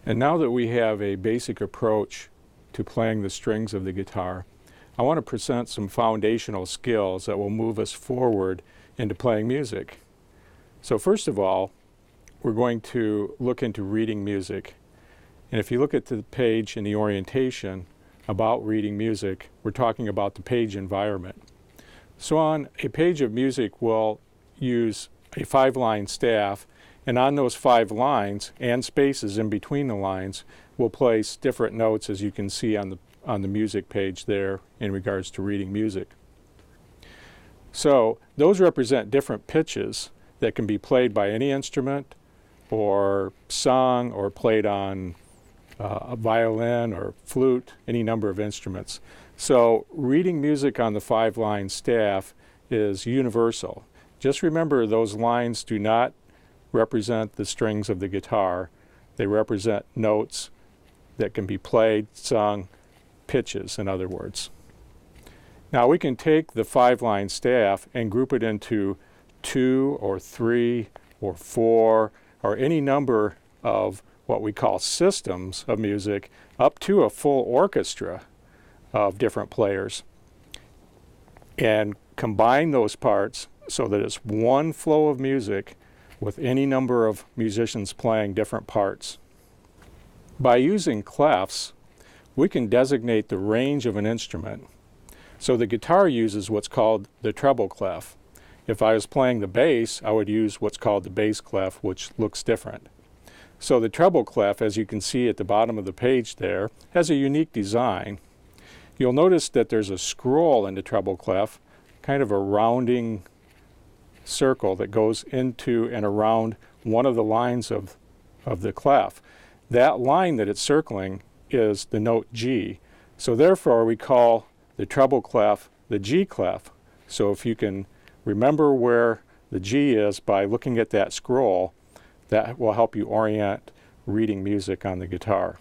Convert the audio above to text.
And now that we have a basic approach to playing the strings of the guitar, I want to present some foundational skills that will move us forward into playing music. So first of all, we're going to look into reading music. And if you look at the page in the orientation about reading music, we're talking about the page environment. So on a page of music, we'll use a 5-line staff, and on those 5 lines and spaces in between the lines, we'll place different notes, as you can see on the music page there in regards to reading music. So those represent different pitches that can be played by any instrument or sung or played on a violin or flute, any number of instruments. So reading music on the 5-line staff is universal. Just remember, those lines do not represent the strings of the guitar. They represent notes that can be played, sung, pitches, in other words. Now we can take the 5-line staff and group it into 2 or 3 or 4 or any number of what we call systems of music, up to a full orchestra of different players, and combine those parts so that it's one flow of music with any number of musicians playing different parts. By using clefs, we can designate the range of an instrument. So the guitar uses what's called the treble clef. If I was playing the bass, I would use what's called the bass clef, which looks different. So the treble clef, as you can see at the bottom of the page there, has a unique design. You'll notice that there's a scroll in the treble clef, kind of a rounding circle that goes into and around one of the lines of the clef. That line that it's circling is the note G. So therefore we call the treble clef the G clef. So if you can remember where the G is by looking at that scroll, that will help you orient reading music on the guitar.